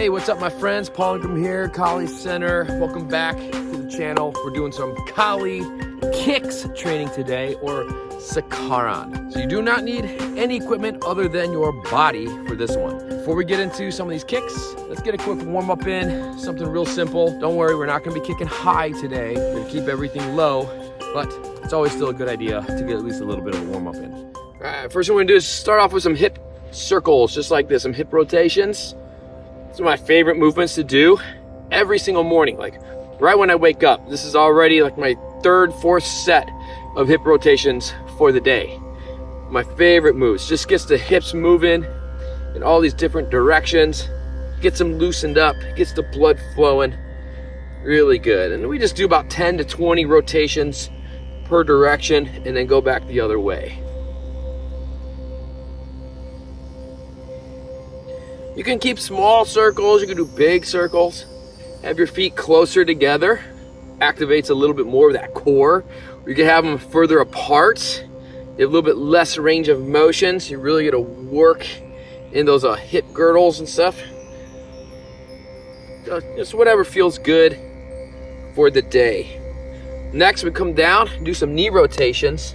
Hey, what's up my friends? Paul Ingram here, Kali Center. Welcome back to the channel. We're doing some Kali kicks training today, or SIKARAN. So you do not need any equipment other than your body for this one. Before we get into some of these kicks, let's get a quick warm up in, something real simple. Don't worry, we're not gonna be kicking high today. We're gonna keep everything low, but it's always still a good idea to get at least a little bit of a warm up in. All right, first thing we're gonna do is start off with some hip circles, just like this, some hip rotations. These are my favorite movements to do every single morning, like right when I wake up. This is already like my third, fourth set of hip rotations for the day. My favorite moves, just gets the hips moving in all these different directions, gets them loosened up, gets the blood flowing, really good. And we just do about 10 to 20 rotations per direction and then go back the other way. You can keep small circles, you can do big circles. Have your feet closer together, activates a little bit more of that core. You can have them further apart. You have a little bit less range of motion, so you really get to work in those hip girdles and stuff. Just whatever feels good for the day. Next, we come down, do some knee rotations.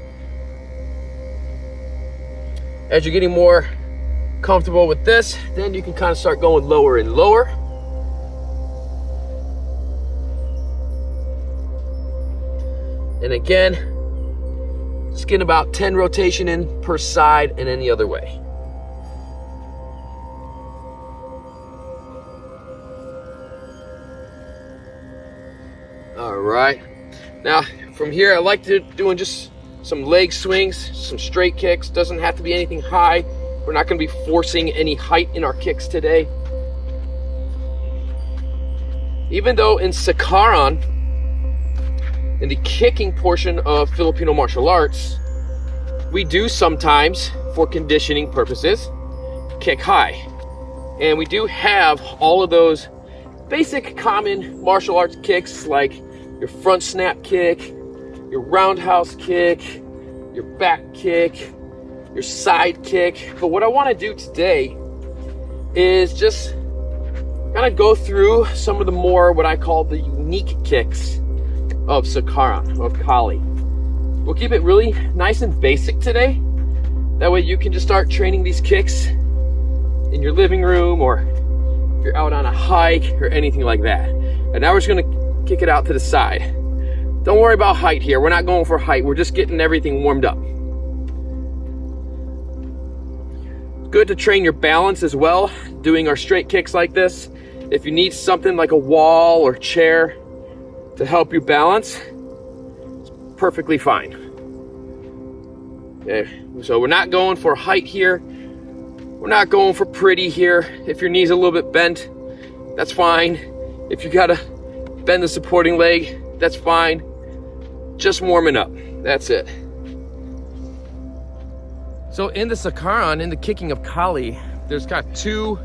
As you're getting more comfortable with this, then you can kind of start going lower and lower. And again, just getting about 10 rotation in per side and then the other way. All right, now from here I like to doing just some leg swings, some straight kicks. Doesn't have to be anything high. We're not going to be forcing any height in our kicks today. Even though in SIKARAN, in the kicking portion of Filipino martial arts, we do sometimes, for conditioning purposes, kick high. And we do have all of those basic common martial arts kicks, like your front snap kick, your roundhouse kick, your back kick, your side kick. But what I want to do today is just kind of go through some of the more what I call the unique kicks of SIKARAN, of Kali. We'll keep it really nice and basic today. That way you can just start training these kicks in your living room, or if you're out on a hike or anything like that. And now we're just gonna kick it out to the side. Don't worry about height here. We're not going for height. We're just getting everything warmed up. Good to train your balance as well, doing our straight kicks like this. If you need something like a wall or chair to help you balance, it's perfectly fine. Okay, so we're not going for height here. We're not going for pretty here. If your knee's a little bit bent, that's fine. If you gotta bend the supporting leg, that's fine. Just warming up, that's it. So in the SIKARAN, in the kicking of Kali, there's kind of two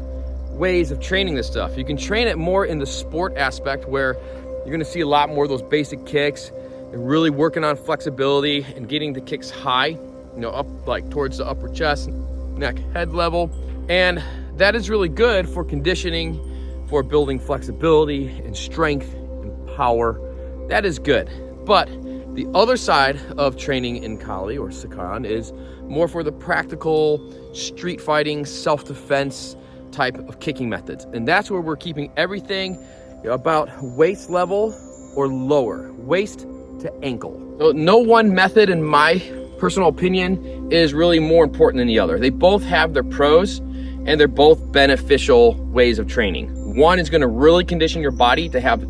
ways of training this stuff. You can train it more in the sport aspect, where you're gonna see a lot more of those basic kicks and really working on flexibility and getting the kicks high, you know, up like towards the upper chest, neck, head level. And that is really good for conditioning, for building flexibility and strength and power. That is good. But the other side of training in Kali or SIKARAN is more for the practical street fighting, self-defense type of kicking methods. And that's where we're keeping everything about waist level or lower, waist to ankle. So no one method, in my personal opinion, is really more important than the other. They both have their pros and they're both beneficial ways of training. One is gonna really condition your body to have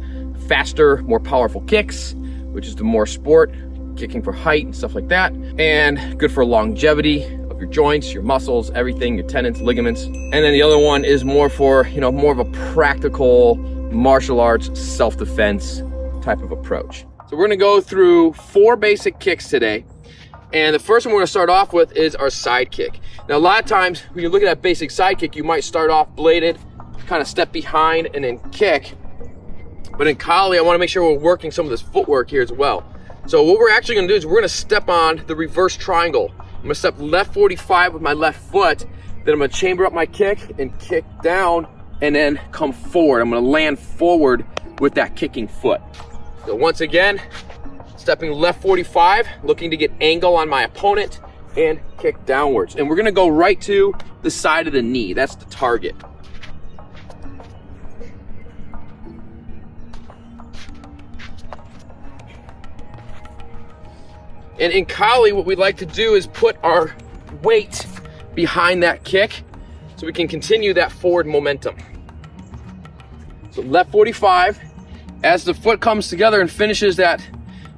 faster, more powerful kicks, which is the more sport, kicking for height and stuff like that, and good for longevity of your joints, your muscles, everything, your tendons, ligaments. And then the other one is more for, you know, more of a practical martial arts, self-defense type of approach. So we're gonna go through 4 basic kicks today. And the first one we're gonna start off with is our side kick. Now, a lot of times when you look at that basic side kick, you might start off bladed, kind of step behind and then kick. But in Kali, I wanna make sure we're working some of this footwork here as well. So what we're actually gonna do is we're gonna step on the reverse triangle. I'm gonna step left 45 with my left foot, then I'm gonna chamber up my kick and kick down and then come forward. I'm gonna land forward with that kicking foot. So once again, stepping left 45, looking to get angle on my opponent and kick downwards. And we're gonna go right to the side of the knee. That's the target. And in Kali, what we like to do is put our weight behind that kick so we can continue that forward momentum. So left 45, as the foot comes together and finishes that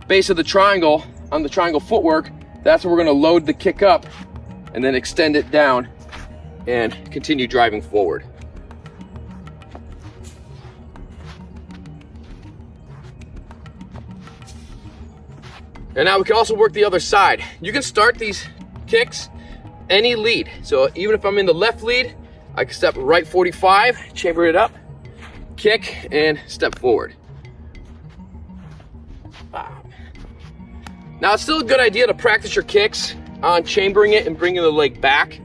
base of the triangle on the triangle footwork, that's where we're gonna load the kick up and then extend it down and continue driving forward. And now we can also work the other side. You can start these kicks any lead. So even if I'm in the left lead, I can step right 45, chamber it up, kick, and step forward. Now it's still a good idea to practice your kicks on chambering it and bringing the leg back.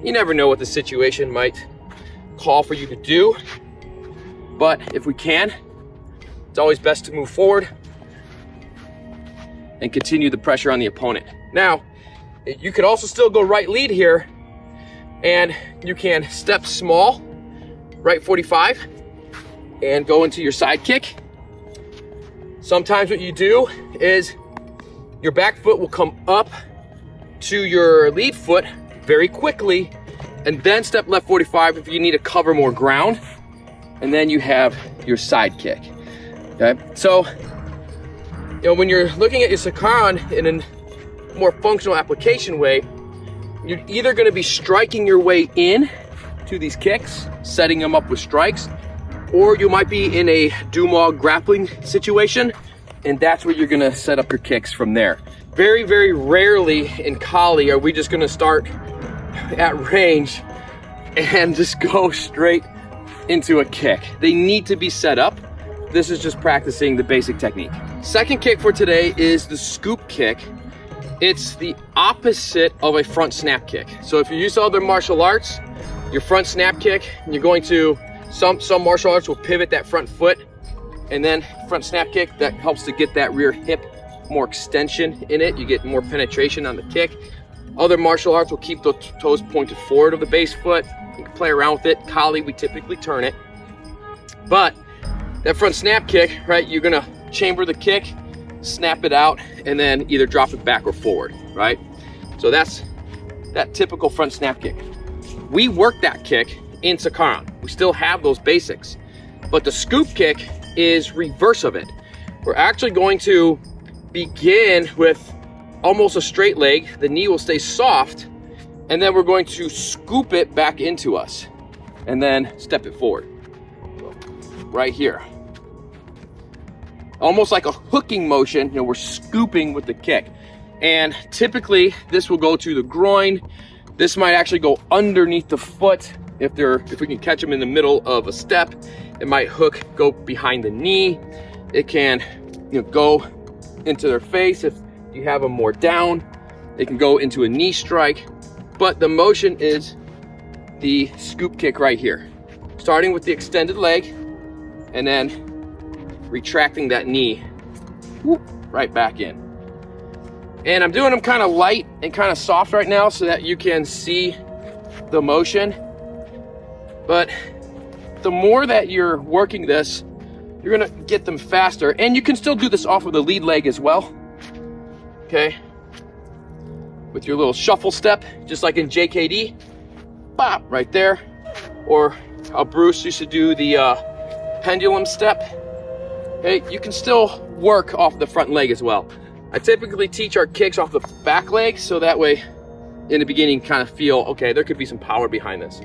You never know what the situation might call for you to do. But if we can, it's always best to move forward and continue the pressure on the opponent. Now, you could also still go right lead here, and you can step small, right 45, and go into your side kick. Sometimes what you do is your back foot will come up to your lead foot very quickly, and then step left 45 if you need to cover more ground, and then you have your side kick. Okay, so you know, when you're looking at your SIKARAN in a more functional application way, you're either going to be striking your way in to these kicks, setting them up with strikes, or you might be in a Dumog grappling situation, and that's where you're going to set up your kicks from there. Very, very rarely in Kali are we just going to start at range and just go straight into a kick. They need to be set up. This is just practicing the basic technique. Second kick for today is the scoop kick. It's the opposite of a front snap kick. So if you're used to other martial arts, your front snap kick, you're going to, some martial arts will pivot that front foot, and then front snap kick, that helps to get that rear hip more extension in it. You get more penetration on the kick. Other martial arts will keep the toes pointed forward of the base foot. You can play around with it. Kali, we typically turn it. But that front snap kick, right, you're gonna chamber the kick, snap it out, and then either drop it back or forward, right? So that's that typical front snap kick. We work that kick in SIKARAN. We still have those basics, but the scoop kick is reverse of it. We're actually going to begin with almost a straight leg. The knee will stay soft, and then we're going to scoop it back into us and then step it forward. Right here. Almost like a hooking motion, you know, we're scooping with the kick. And typically this will go to the groin. This might actually go underneath the foot. If we can catch them in the middle of a step, it might go behind the knee. It can, you know, go into their face if you have them more down. It can go into a knee strike. But the motion is the scoop kick right here. Starting with the extended leg and then retracting that knee, whoop, right back in. And I'm doing them kind of light and kind of soft right now so that you can see the motion. But the more that you're working this, you're gonna get them faster. And you can still do this off of the lead leg as well, okay? With your little shuffle step, just like in JKD, bop, right there. Or how Bruce used to do the pendulum step. Okay, you can still work off the front leg as well. I typically teach our kicks off the back leg, so that way in the beginning kind of feel, okay, there could be some power behind this.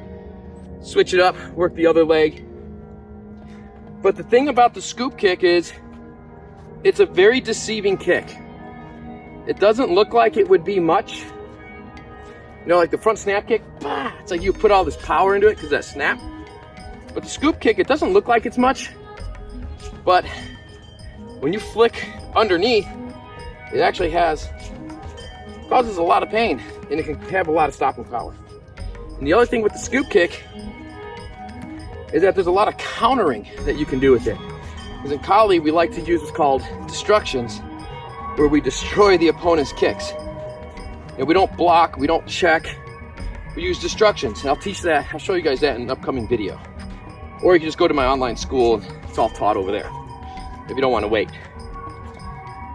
Switch it up, work the other leg. But the thing about the scoop kick is it's a very deceiving kick. It doesn't look like it would be much. You know, like the front snap kick, bah, it's like you put all this power into it because that snap. But the scoop kick, it doesn't look like it's much, but when you flick underneath, it actually causes a lot of pain, and it can have a lot of stopping power. And the other thing with the scoop kick is that there's a lot of countering that you can do with it. Because in Kali, we like to use what's called destructions, where we destroy the opponent's kicks. And we don't block, we don't check, we use destructions. And I'll teach that, I'll show you guys that in an upcoming video. Or you can just go to my online school and it's all taught over there, if you don't want to wait.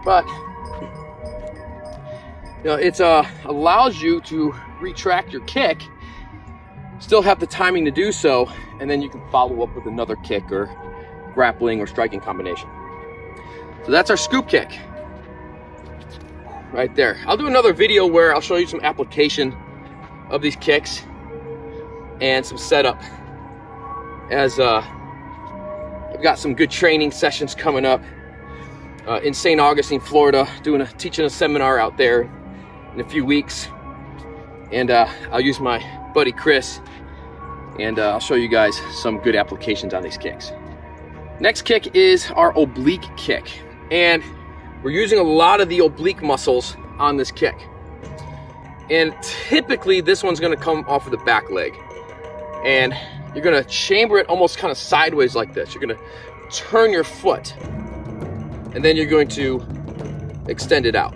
But, you know, it allows you to retract your kick, still have the timing to do so, and then you can follow up with another kick or grappling or striking combination. So that's our scoop kick right there. I'll do another video where I'll show you some application of these kicks and some setup, as I've got some good training sessions coming up in St. Augustine, Florida, teaching a seminar out there in a few weeks. And I'll use my buddy Chris, and I'll show you guys some good applications on these kicks. Next kick is our oblique kick, and we're using a lot of the oblique muscles on this kick. And typically this one's gonna come off of the back leg, and you're gonna chamber it almost kind of sideways like this. You're gonna turn your foot, and then you're going to extend it out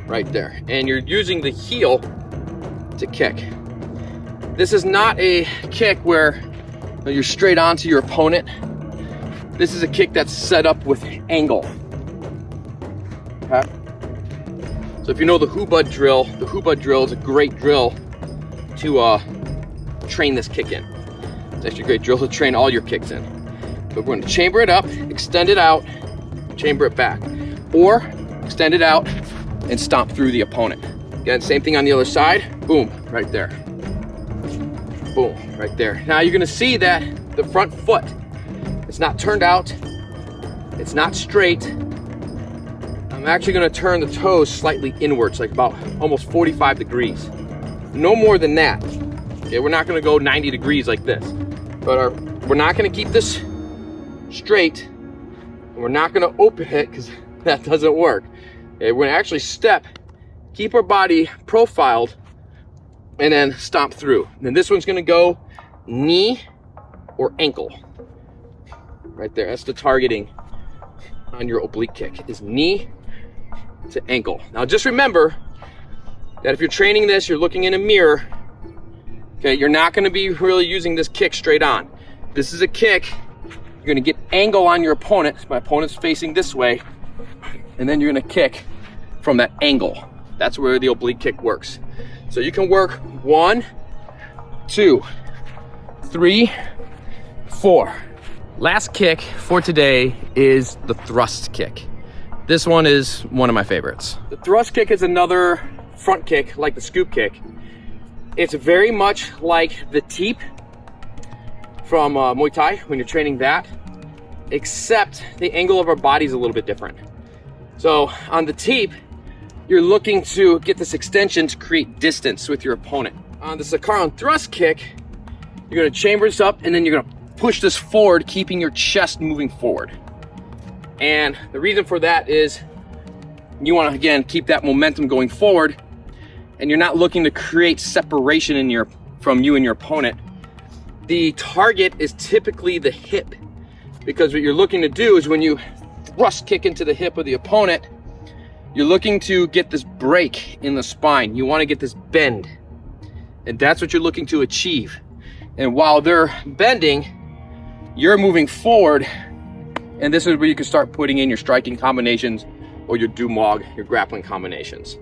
right there. And you're using the heel to kick. This is not a kick where you're straight onto your opponent. This is a kick that's set up with angle. Okay? So if you know the Hubud drill is a great drill to train this kick in. It's actually a great drill to train all your kicks in. But we're going to chamber it up, extend it out, chamber it back, or extend it out and stomp through the opponent. Again, same thing on the other side. Boom, right there. Boom, right there. Now you're gonna see that the front foot, it's not turned out, it's not straight. I'm actually gonna turn the toes slightly inwards, like about almost 45 degrees. No more than that. Okay, we're not gonna go 90 degrees like this. But we're not gonna keep this straight, and we're not gonna open it, because that doesn't work. Okay, we're gonna actually step, keep our body profiled, and then stomp through. And then this one's gonna go knee or ankle. Right there, that's the targeting on your oblique kick, is knee to ankle. Now just remember that if you're training this, you're looking in a mirror, okay, you're not gonna be really using this kick straight on. This is a kick, you're gonna get angle on your opponent. My opponent's facing this way, and then you're gonna kick from that angle. That's where the oblique kick works. So you can work 1, 2, 3, 4. Last kick for today is the thrust kick. This one is one of my favorites. The thrust kick is another front kick like the scoop kick. It's very much like the teep from Muay Thai when you're training that, except the angle of our body is a little bit different. So on the teep, you're looking to get this extension to create distance with your opponent. On the SIKARAN thrust kick, you're gonna chamber this up, and then you're gonna push this forward, keeping your chest moving forward. And the reason for that is you wanna, again, keep that momentum going forward, and you're not looking to create separation from you and your opponent. The target is typically the hip, because what you're looking to do is when you thrust kick into the hip of the opponent, you're looking to get this break in the spine. You want to get this bend, and that's what you're looking to achieve. And while they're bending, you're moving forward, and this is where you can start putting in your striking combinations or your dumog, your grappling combinations.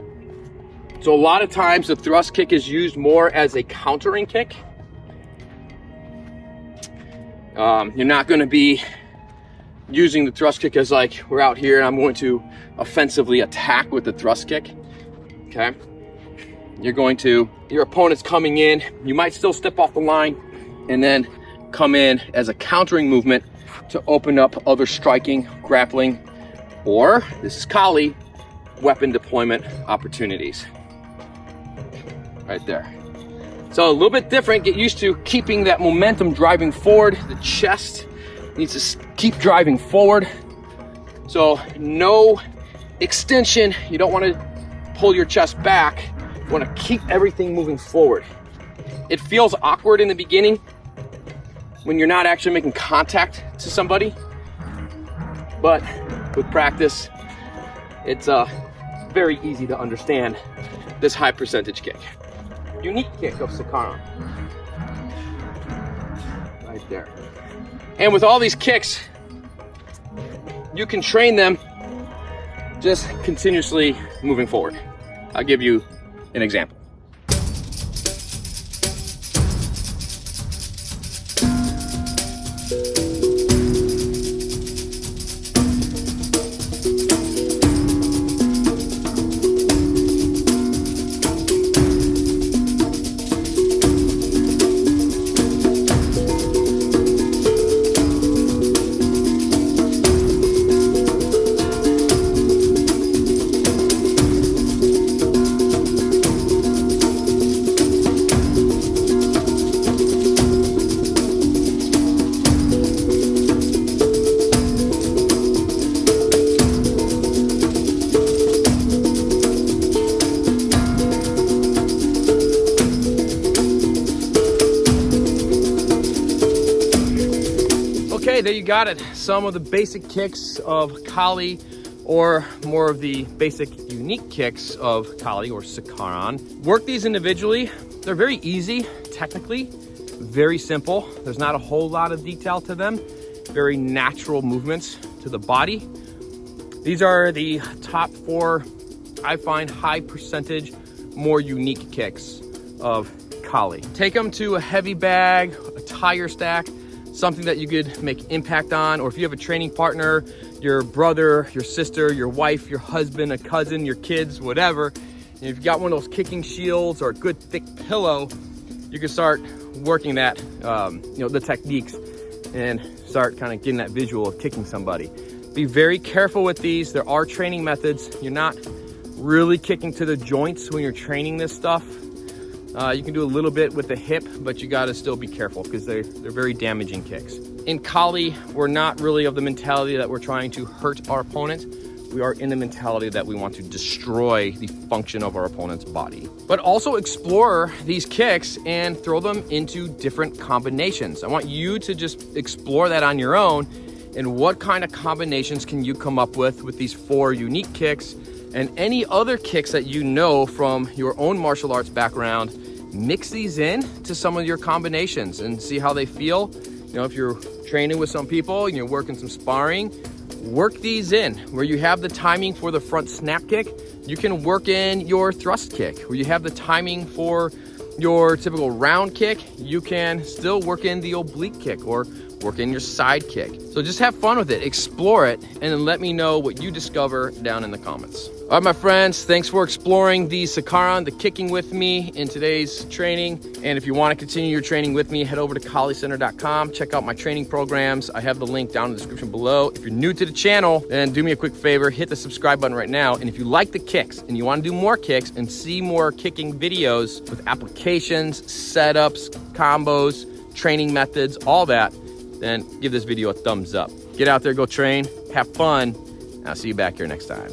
So a lot of times the thrust kick is used more as a countering kick. You're not going to be using the thrust kick as like, we're out here and I'm going to offensively attack with the thrust kick, okay? Your opponent's coming in, you might still step off the line and then come in as a countering movement to open up other striking, grappling, or, this is Kali, weapon deployment opportunities. Right there. So a little bit different, get used to keeping that momentum driving forward. The chest needs to keep driving forward. So no extension, you don't want to pull your chest back. You want to keep everything moving forward. It feels awkward in the beginning, when you're not actually making contact to somebody. But with practice, it's very easy to understand this high percentage kick. Unique kick of SIKARAN. Right there. And with all these kicks, you can train them just continuously moving forward. I'll give you an example. Okay, there you got it. Some of the basic kicks of Kali, or more of the basic unique kicks of Kali or SIKARAN. Work these individually. They're very easy, technically, very simple. There's not a whole lot of detail to them. Very natural movements to the body. These are the top 4, I find, high percentage, more unique kicks of Kali. Take them to a heavy bag, a tire stack, something that you could make impact on, or if you have a training partner, your brother, your sister, your wife, your husband, a cousin, your kids, whatever, and if you've got one of those kicking shields or a good thick pillow, you can start working that, the techniques, and start kind of getting that visual of kicking somebody. Be very careful with these. There are training methods. You're not really kicking to the joints when you're training this stuff. You can do a little bit with the hip, but you gotta still be careful because they're very damaging kicks. In Kali, we're not really of the mentality that we're trying to hurt our opponent. We are in the mentality that we want to destroy the function of our opponent's body. But also explore these kicks and throw them into different combinations. I want you to just explore that on your own, and what kind of combinations can you come up with these 4 unique kicks and any other kicks that you know from your own martial arts background. Mix these in to some of your combinations and see how they feel. You know, if you're training with some people and you're working some sparring, work these in. Where you have the timing for the front snap kick, you can work in your thrust kick. Where you have the timing for your typical round kick, you can still work in the oblique kick or work in your side kick. So just have fun with it, explore it, and then let me know what you discover down in the comments. All right, my friends, thanks for exploring the SIKARAN, the kicking with me in today's training. And if you want to continue your training with me, head over to KaliCenter.com. Check out my training programs. I have the link down in the description below. If you're new to the channel, then do me a quick favor, hit the subscribe button right now. And if you like the kicks and you want to do more kicks and see more kicking videos with applications, setups, combos, training methods, all that, then give this video a thumbs up. Get out there, go train, have fun. I'll see you back here next time.